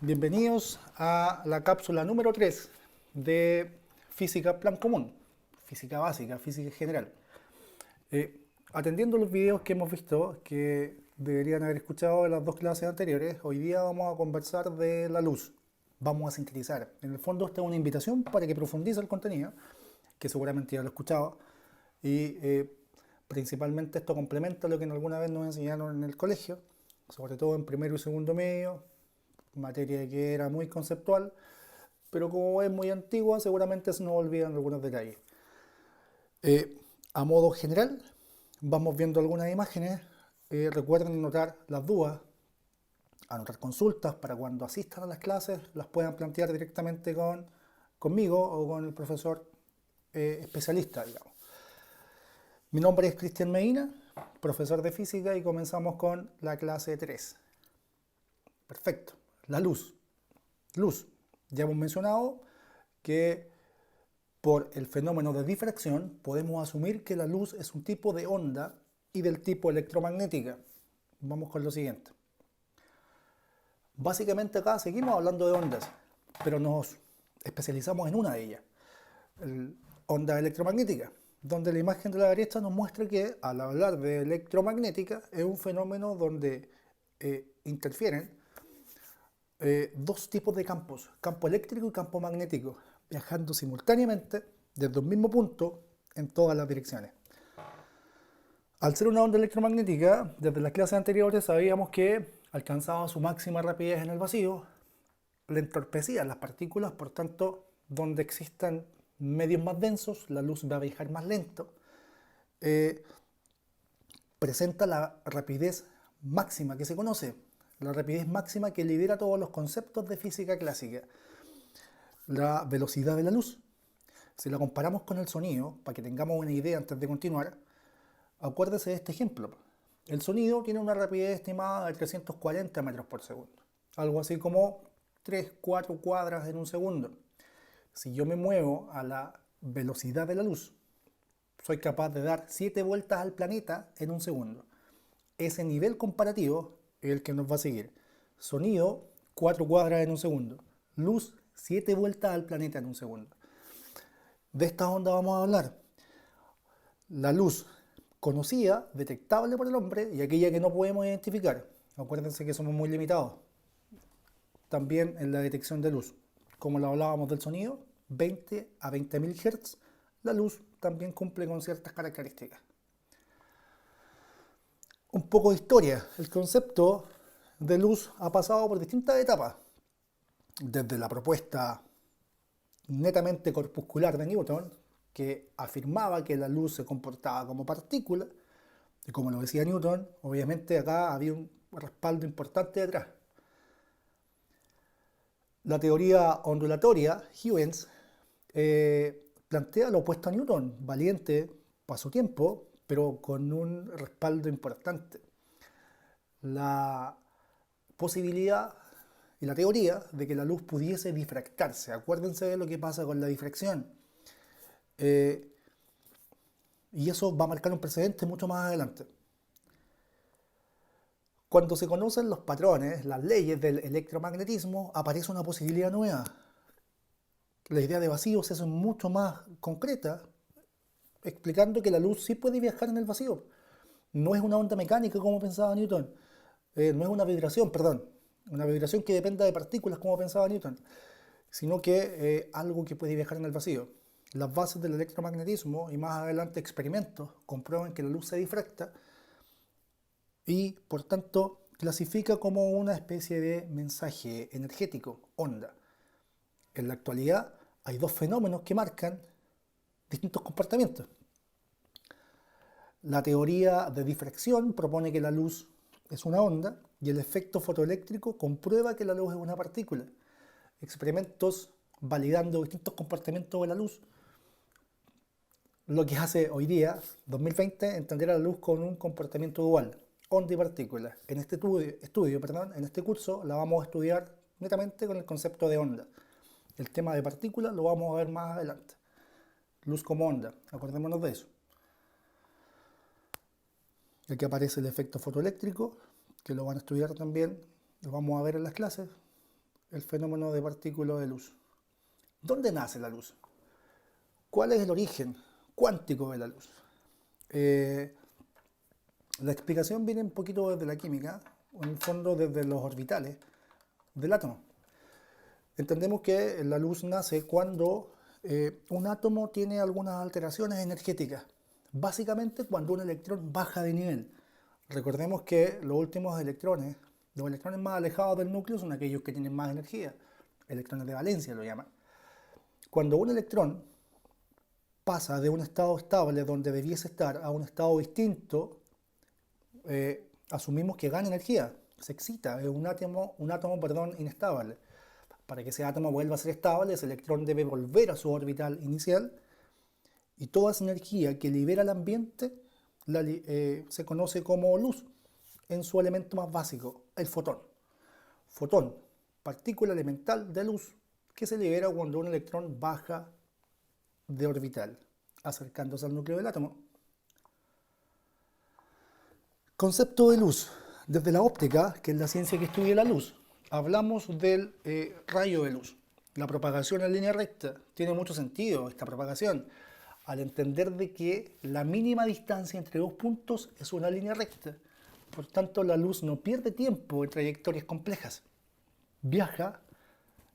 Bienvenidos a la cápsula número 3 de Física Plan Común, Física Básica, Física General. Atendiendo los videos que hemos visto, que deberían haber escuchado en las dos clases anteriores, hoy día vamos a conversar de la luz. Vamos a sintetizar. En el fondo esta es una invitación para que profundice el contenido, que seguramente ya lo he escuchado, y principalmente esto complementa lo que alguna vez nos enseñaron en el colegio, sobre todo en primero y segundo medio, materia que era muy conceptual, pero como es muy antigua, seguramente se nos olvidan algunos detalles. A modo general, vamos viendo algunas imágenes. Recuerden anotar las dudas, anotar consultas para cuando asistan a las clases las puedan plantear directamente conmigo o con el profesor especialista, digamos. Mi nombre es Cristian Medina, profesor de física, y comenzamos con la clase 3. Perfecto. La luz. Luz. Ya hemos mencionado que por el fenómeno de difracción podemos asumir que la luz es un tipo de onda y del tipo electromagnética. Vamos con lo siguiente. Básicamente acá seguimos hablando de ondas, pero nos especializamos en una de ellas, onda electromagnética, donde la imagen de la derecha nos muestra que al hablar de electromagnética es un fenómeno donde interfieren dos tipos de campos, campo eléctrico y campo magnético, viajando simultáneamente desde un mismo punto en todas las direcciones. Al ser una onda electromagnética, desde las clases anteriores sabíamos que alcanzaba su máxima rapidez en el vacío, le entorpecían las partículas, por tanto, donde existan medios más densos, la luz va a viajar más lento. Presenta la rapidez máxima que se conoce, la rapidez máxima que lidera todos los conceptos de física clásica, la velocidad de la luz. Si la comparamos con el sonido, para que tengamos una idea antes de continuar, acuérdese de este ejemplo. El sonido tiene una rapidez estimada de 340 metros por segundo, algo así como 3-4 cuadras en un segundo. Si yo me muevo a la velocidad de la luz, soy capaz de dar 7 vueltas al planeta en un segundo. Ese nivel comparativo es el que nos va a seguir. Sonido, 4 cuadras en un segundo. Luz, 7 vueltas al planeta en un segundo. De esta onda vamos a hablar. La luz conocida, detectable por el hombre, y aquella que no podemos identificar. Acuérdense que somos muy limitados. También en la detección de luz. Como lo hablábamos del sonido, 20 a 20.000 Hz, la luz también cumple con ciertas características. Un poco de historia. El concepto de luz ha pasado por distintas etapas. Desde la propuesta netamente corpuscular de Newton, que afirmaba que la luz se comportaba como partícula, y como lo decía Newton, obviamente acá había un respaldo importante detrás. La teoría ondulatoria, Huygens, plantea lo opuesto a Newton, valiente para su tiempo, pero con un respaldo importante. La posibilidad y la teoría de que la luz pudiese difractarse. Acuérdense de lo que pasa con la difracción. Y eso va a marcar un precedente mucho más adelante. Cuando se conocen los patrones, las leyes del electromagnetismo, aparece una posibilidad nueva. La idea de vacíos es mucho más concreta, explicando que la luz sí puede viajar en el vacío. No es una onda mecánica como pensaba Newton, no es una vibración, perdón, una vibración que dependa de partículas como pensaba Newton, sino que algo que puede viajar en el vacío. Las bases del electromagnetismo y más adelante experimentos comprueban que la luz se difracta y por tanto clasifica como una especie de mensaje energético, onda. En la actualidad hay dos fenómenos que marcan distintos comportamientos. La teoría de difracción propone que la luz es una onda y el efecto fotoeléctrico comprueba que la luz es una partícula. Experimentos validando distintos comportamientos de la luz, lo que hace hoy día, 2020, entender a la luz con un comportamiento dual, onda y partícula. En este en este curso la vamos a estudiar netamente con el concepto de onda. El tema de partículas lo vamos a ver más adelante. Luz como onda, acordémonos de eso. Aquí aparece el efecto fotoeléctrico, que lo van a estudiar también, lo vamos a ver en las clases. el fenómeno de partículas de luz. ¿Dónde nace la luz? ¿Cuál es el origen cuántico de la luz? La explicación viene un poquito desde la química, en el fondo desde los orbitales del átomo. Entendemos que la luz nace cuando un átomo tiene algunas alteraciones energéticas, básicamente cuando un electrón baja de nivel. Recordemos que los electrones más alejados del núcleo son aquellos que tienen más energía, electrones de valencia lo llaman. Cuando un electrón pasa de un estado estable donde debiese estar a un estado distinto, asumimos que gana energía, se excita, es un átomo inestable. Para que ese átomo vuelva a ser estable, ese electrón debe volver a su orbital inicial y toda esa energía que libera el ambiente se conoce como luz en su elemento más básico, el fotón. Fotón, partícula elemental de luz que se libera cuando un electrón baja de orbital, acercándose al núcleo del átomo. Concepto de luz. Desde la óptica, que es la ciencia que estudia la luz, hablamos del rayo de luz. La propagación en línea recta. Tiene mucho sentido esta propagación, al entender de que la mínima distancia entre dos puntos es una línea recta. Por tanto, la luz no pierde tiempo en trayectorias complejas. Viaja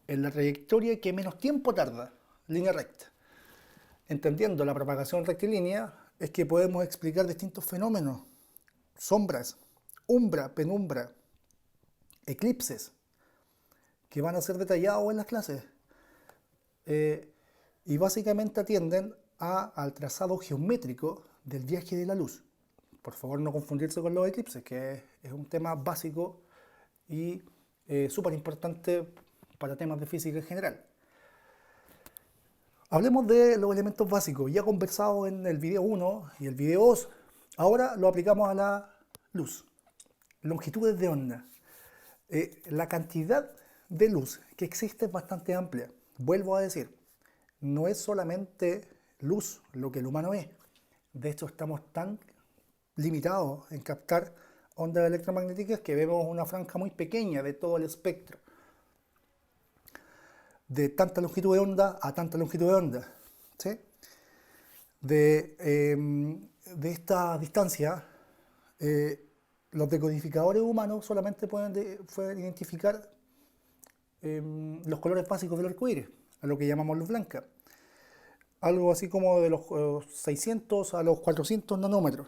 en la trayectoria que menos tiempo tarda, línea recta. Entendiendo la propagación rectilínea, es que podemos explicar distintos fenómenos. Sombras, umbra, penumbra, eclipses, que van a ser detallados en las clases. Y básicamente atienden al trazado geométrico del viaje de la luz. Por favor, no confundirse con los eclipses, que es un tema básico y súper importante para temas de física en general. Hablemos de los elementos básicos. Ya conversado en el video 1 y el video 2, ahora lo aplicamos a la luz. Longitudes de onda. La cantidad de luz que existe es bastante amplia. Vuelvo a decir, no es solamente luz lo que el humano ve. De hecho, estamos tan limitados en captar ondas electromagnéticas que vemos una franja muy pequeña de todo el espectro. De tanta longitud de onda a tanta longitud de onda. ¿Sí? De esta distancia, los decodificadores humanos solamente pueden identificar los colores básicos del arco iris, a lo que llamamos luz blanca. Algo así como de los 600 a los 400 nanómetros.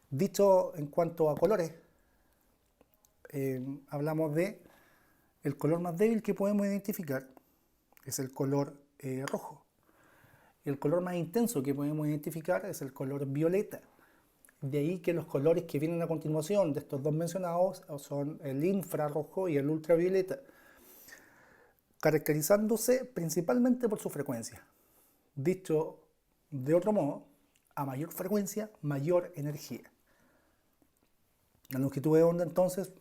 Dicho en cuanto a colores, hablamos de el color más débil que podemos identificar es el color rojo. El color más intenso que podemos identificar es el color violeta. De ahí que los colores que vienen a continuación de estos dos mencionados son el infrarrojo y el ultravioleta, caracterizándose principalmente por su frecuencia. Dicho de otro modo, a mayor frecuencia, mayor energía. La longitud de onda, entonces,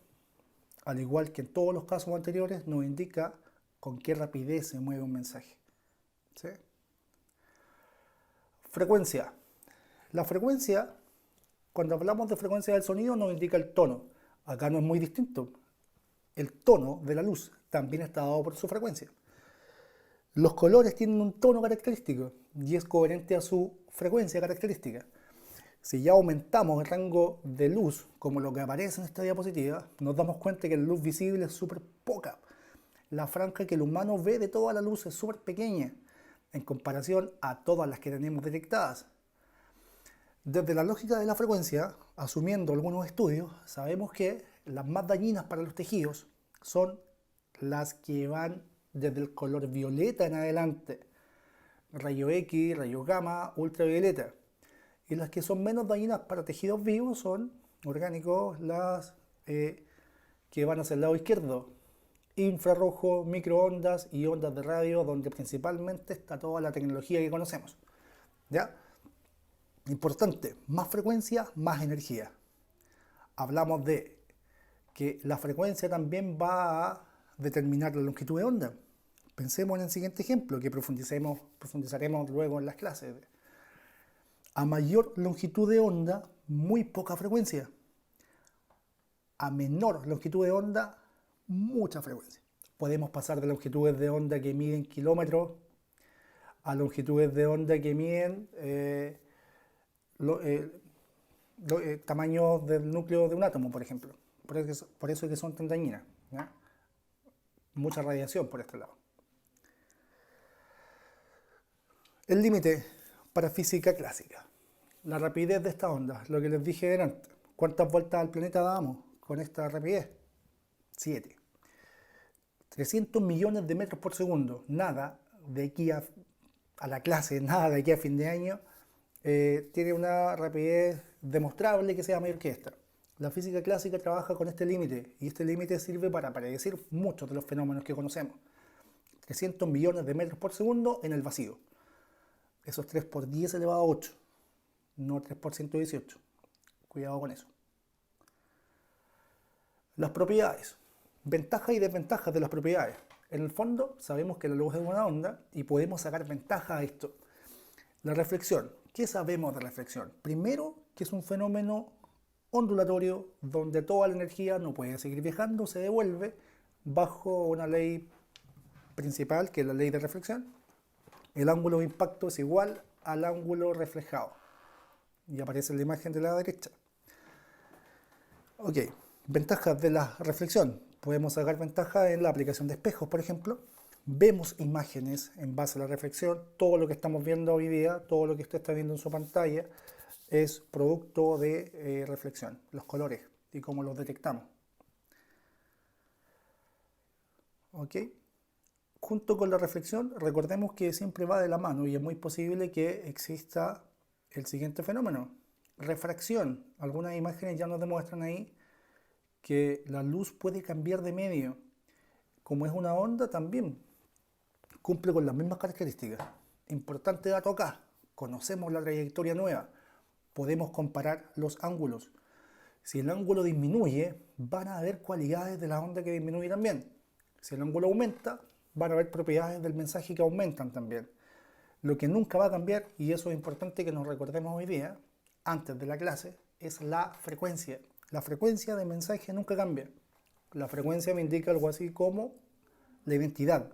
al igual que en todos los casos anteriores, nos indica con qué rapidez se mueve un mensaje. ¿Sí? Frecuencia. La frecuencia, cuando hablamos de frecuencia del sonido, nos indica el tono. Acá no es muy distinto. El tono de la luz también está dado por su frecuencia. Los colores tienen un tono característico y es coherente a su frecuencia característica. Si ya aumentamos el rango de luz, como lo que aparece en esta diapositiva, nos damos cuenta que la luz visible es súper poca. La franja que el humano ve de toda la luz es súper pequeña en comparación a todas las que tenemos detectadas. Desde la lógica de la frecuencia, asumiendo algunos estudios, sabemos que las más dañinas para los tejidos son las que van desde el color violeta en adelante, rayo X, rayo gamma, ultravioleta. Y las que son menos dañinas para tejidos vivos son orgánicos, las que van hacia el lado izquierdo, infrarrojo, microondas y ondas de radio, donde principalmente está toda la tecnología que conocemos. ¿Ya? Importante, más frecuencia, más energía. Hablamos de que la frecuencia también va a determinar la longitud de onda. Pensemos en el siguiente ejemplo que profundizaremos luego en las clases. A mayor longitud de onda, muy poca frecuencia. A menor longitud de onda, mucha frecuencia. podemos pasar de longitudes de onda que miden kilómetros a longitudes de onda que miden tamaños del núcleo de un átomo, por ejemplo. Por eso es que son tan dañinas, ¿ya? Mucha radiación por este lado. El límite para física clásica. La rapidez de esta onda, lo que les dije antes. ¿Cuántas vueltas al planeta damos con esta rapidez? 7. 300 millones de metros por segundo. Nada de aquí a la clase, nada de aquí a fin de año, tiene una rapidez demostrable que sea mayor que esta. La física clásica trabaja con este límite, y este límite sirve para predecir muchos de los fenómenos que conocemos. 300 millones de metros por segundo en el vacío. Eso es 3 por 10 elevado a 8, no 3 por 118. Cuidado con eso. Las propiedades. Ventajas y desventajas de las propiedades. En el fondo, sabemos que la luz es una onda y podemos sacar ventaja a esto. La reflexión. ¿Qué sabemos de reflexión? Primero, que es un fenómeno ondulatorio donde toda la energía no puede seguir viajando, se devuelve bajo una ley principal, que es la ley de reflexión. El ángulo de impacto es igual al ángulo reflejado. Y aparece en la imagen de la derecha. Ok, ventajas de la reflexión. Podemos sacar ventaja en la aplicación de espejos, por ejemplo. Vemos imágenes en base a la reflexión. Todo lo que estamos viendo hoy día, todo lo que usted está viendo en su pantalla, es producto de reflexión. Los colores y cómo los detectamos. ¿Ok? Junto con la reflexión, recordemos que siempre va de la mano y es muy posible que exista el siguiente fenómeno. Refracción. Algunas imágenes ya nos demuestran ahí que la luz puede cambiar de medio. Como es una onda, también cumple con las mismas características. Importante dato acá, conocemos la trayectoria nueva, podemos comparar los ángulos. Si el ángulo disminuye, van a haber cualidades de la onda que disminuye también. Si el ángulo aumenta, van a haber propiedades del mensaje que aumentan también. Lo que nunca va a cambiar, y eso es importante que nos recordemos hoy día, antes de la clase, es la frecuencia. La frecuencia del mensaje nunca cambia. La frecuencia me indica algo así como la identidad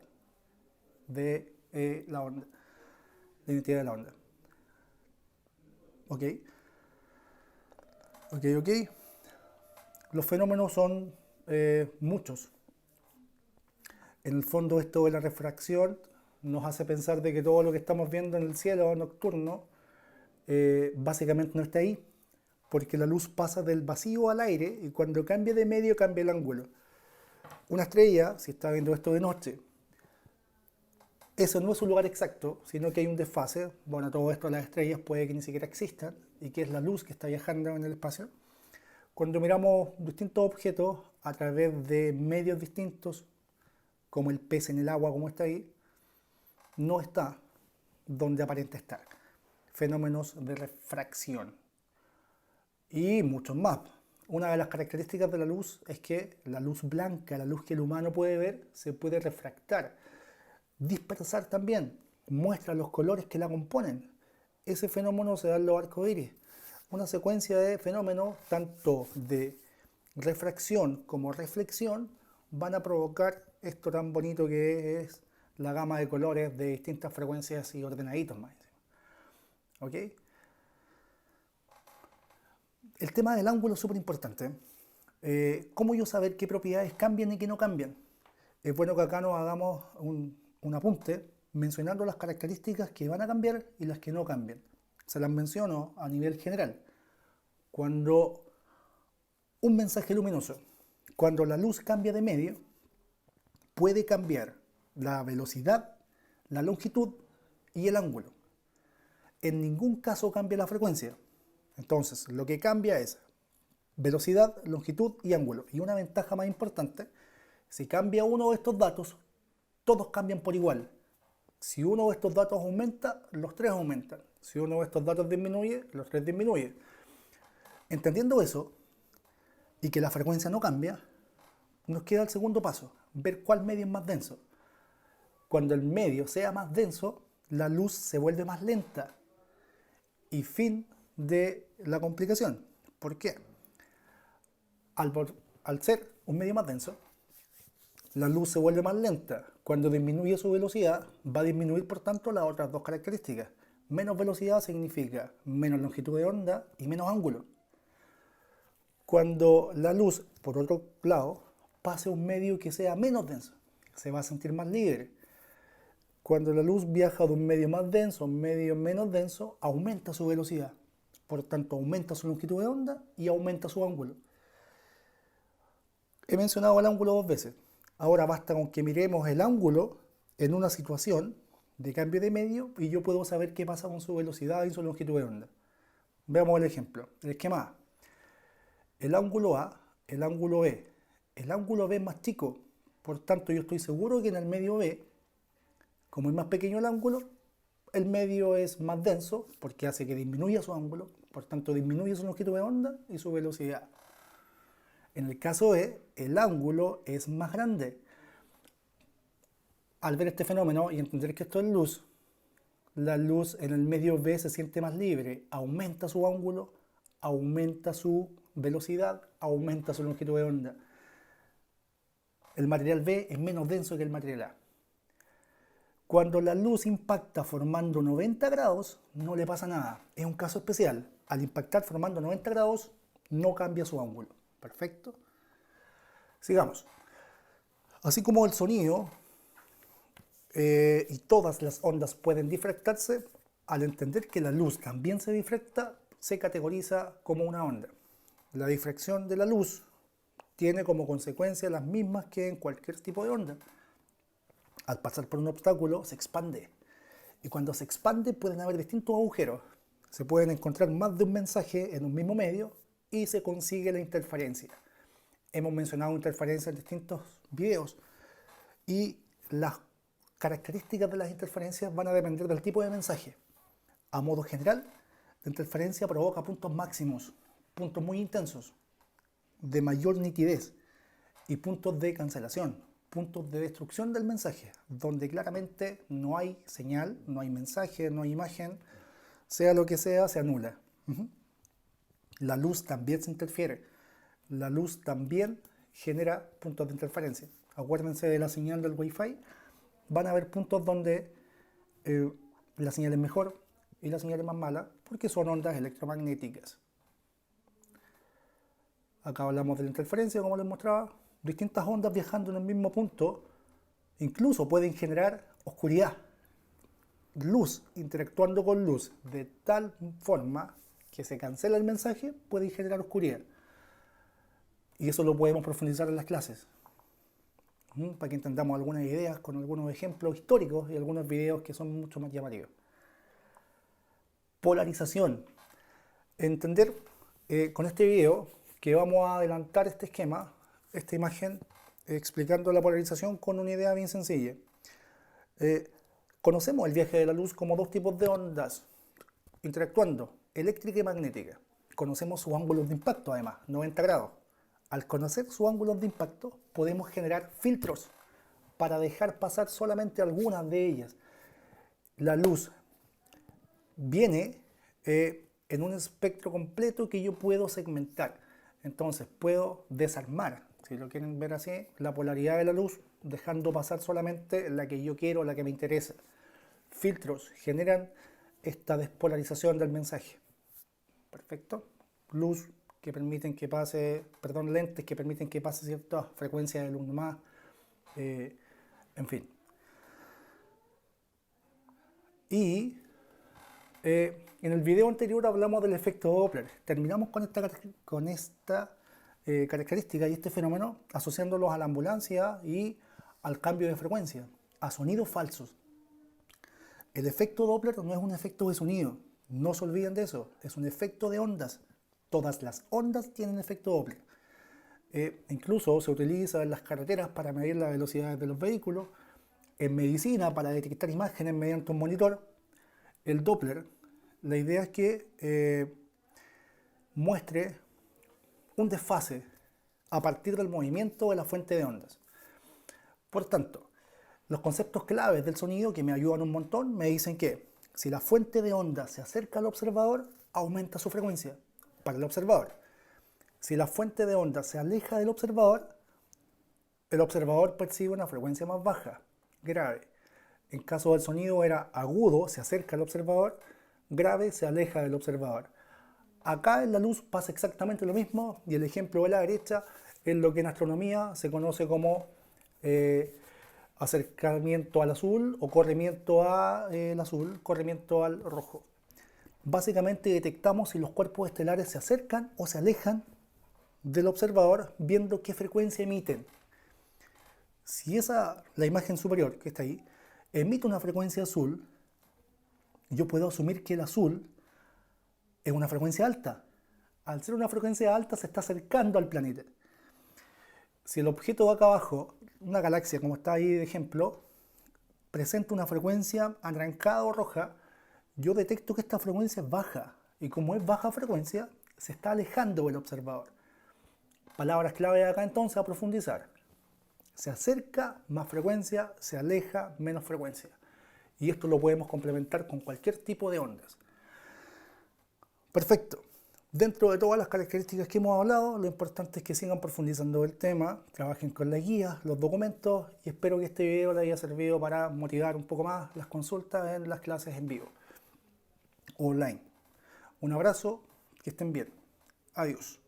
de la onda. La identidad de la onda. ¿Ok? ¿Ok? Los fenómenos son muchos. En el fondo, esto de la refracción nos hace pensar de que todo lo que estamos viendo en el cielo nocturno básicamente no está ahí, porque la luz pasa del vacío al aire y cuando cambia de medio cambia el ángulo. Una estrella, si está viendo esto de noche, eso no es un lugar exacto, sino que hay un desfase. Bueno, todo esto de las estrellas puede que ni siquiera existan, y que es la luz que está viajando en el espacio. Cuando miramos distintos objetos a través de medios distintos, como el pez en el agua, como está ahí, no está donde aparenta estar. Fenómenos de refracción. Y muchos más. Una de las características de la luz es que la luz blanca, la luz que el humano puede ver, se puede refractar. Dispersar también, muestra los colores que la componen. Ese fenómeno se da en los arcoíris. Una secuencia de fenómenos, tanto de refracción como reflexión, van a provocar esto tan bonito que es la gama de colores de distintas frecuencias y ordenaditos más. ¿Ok? El tema del ángulo es súper importante. ¿Cómo yo saber qué propiedades cambian y qué no cambian? Es bueno que acá nos hagamos un apunte mencionando las características que van a cambiar y las que no cambian. Se las menciono a nivel general. Cuando un mensaje luminoso, cuando la luz cambia de medio, puede cambiar la velocidad, la longitud y el ángulo. En ningún caso cambia la frecuencia. Entonces, lo que cambia es velocidad, longitud y ángulo. Y una ventaja más importante, si cambia uno de estos datos, todos cambian por igual. Si uno de estos datos aumenta, los tres aumentan. Si uno de estos datos disminuye, los tres disminuyen. Entendiendo eso, y que la frecuencia no cambia, nos queda el segundo paso, ver cuál medio es más denso. Cuando el medio sea más denso, la luz se vuelve más lenta. Y fin de la complicación. ¿Por qué? Al ser un medio más denso, la luz se vuelve más lenta. Cuando disminuye su velocidad, va a disminuir por tanto las otras dos características. Menos velocidad significa menos longitud de onda y menos ángulo. Cuando la luz, por otro lado, pase a un medio que sea menos denso, se va a sentir más libre. Cuando la luz viaja de un medio más denso a un medio menos denso, aumenta su velocidad. Por tanto, aumenta su longitud de onda y aumenta su ángulo. He mencionado el ángulo 2 veces. Ahora basta con que miremos el ángulo en una situación de cambio de medio y yo puedo saber qué pasa con su velocidad y su longitud de onda. Veamos el ejemplo. El esquema A. El ángulo A, el ángulo B. El ángulo B es más chico. Por tanto, yo estoy seguro que en el medio B, como es más pequeño el ángulo, el medio es más denso porque hace que disminuya su ángulo. Por tanto, disminuye su longitud de onda y su velocidad. En el caso E, el ángulo es más grande. Al ver este fenómeno y entender que esto es luz, la luz en el medio B se siente más libre, aumenta su ángulo, aumenta su velocidad, aumenta su longitud de onda. El material B es menos denso que el material A. Cuando la luz impacta formando 90 grados, no le pasa nada. Es un caso especial. Al impactar formando 90 grados, no cambia su ángulo. Perfecto. Sigamos. Así como el sonido y todas las ondas pueden difractarse, al entender que la luz también se difracta, se categoriza como una onda. La difracción de la luz tiene como consecuencia las mismas que en cualquier tipo de onda. Al pasar por un obstáculo, se expande. Y cuando se expande pueden haber distintos agujeros. Se pueden encontrar más de un mensaje en un mismo medio y se consigue la interferencia. Hemos mencionado interferencia en distintos videos y las características de las interferencias van a depender del tipo de mensaje. A modo general, la interferencia provoca puntos máximos, puntos muy intensos, de mayor nitidez y puntos de cancelación, puntos de destrucción del mensaje, donde claramente no hay señal, no hay mensaje, no hay imagen, sea lo que sea, se anula. La luz también se interfiere. La luz también genera puntos de interferencia. Acuérdense de la señal del Wi-Fi. Van a haber puntos donde la señal es mejor y la señal es más mala porque son ondas electromagnéticas. Acá hablamos de la interferencia, como les mostraba. Distintas ondas viajando en el mismo punto incluso pueden generar oscuridad. Luz interactuando con luz de tal forma que se cancela el mensaje puede generar oscuridad. Y eso lo podemos profundizar en las clases, para que entendamos algunas ideas con algunos ejemplos históricos y algunos videos que son mucho más llamativos. Polarización. Entender con este video que vamos a adelantar este esquema, esta imagen, explicando la polarización con una idea bien sencilla. Conocemos el viaje de la luz como dos tipos de ondas interactuando, eléctrica y magnética. Conocemos sus ángulos de impacto además, 90 grados. Al conocer sus ángulos de impacto, podemos generar filtros para dejar pasar solamente algunas de ellas. La luz viene en un espectro completo que yo puedo segmentar. Entonces puedo desarmar, si lo quieren ver así, la polaridad de la luz, dejando pasar solamente la que yo quiero, la que me interesa. Filtros generan esta despolarización del mensaje. Perfecto. Luz que permiten que pase, lentes que permiten que pase ciertas frecuencias de luz más, en fin. Y en el video anterior hablamos del efecto Doppler. Terminamos con esta característica y este fenómeno asociándolos a la ambulancia y al cambio de frecuencia, a sonidos falsos. El efecto Doppler no es un efecto de sonido, no se olviden de eso, es un efecto de ondas. Todas las ondas tienen efecto Doppler. Incluso se utiliza en las carreteras para medir las velocidades de los vehículos, en medicina para detectar imágenes mediante un monitor. El Doppler, la idea es que muestre un desfase a partir del movimiento de la fuente de ondas. Por tanto, los conceptos claves del sonido que me ayudan un montón me dicen que si la fuente de ondas se acerca al observador, aumenta su frecuencia para el observador. Si la fuente de ondas se aleja del observador, el observador percibe una frecuencia más baja, grave. En caso del sonido era agudo, se acerca al observador, grave, se aleja del observador. Acá en la luz pasa exactamente lo mismo y el ejemplo de la derecha es lo que en astronomía se conoce como acercamiento al azul o corrimiento al azul, corrimiento al rojo. Básicamente detectamos si los cuerpos estelares se acercan o se alejan del observador viendo qué frecuencia emiten. Si la imagen superior que está ahí emite una frecuencia azul, yo puedo asumir que el azul es una frecuencia alta. Al ser una frecuencia alta se está acercando al planeta. Si el objeto de acá abajo, una galaxia como está ahí de ejemplo, presenta una frecuencia anaranjada o roja, yo detecto que esta frecuencia es baja. Y como es baja frecuencia, se está alejando del observador. Palabras clave acá entonces a profundizar. Se acerca, más frecuencia, se aleja, menos frecuencia. Y esto lo podemos complementar con cualquier tipo de ondas. Perfecto. Dentro de todas las características que hemos hablado, lo importante es que sigan profundizando el tema, trabajen con las guías, los documentos y espero que este video les haya servido para motivar un poco más las consultas en las clases en vivo, online. Un abrazo, que estén bien. Adiós.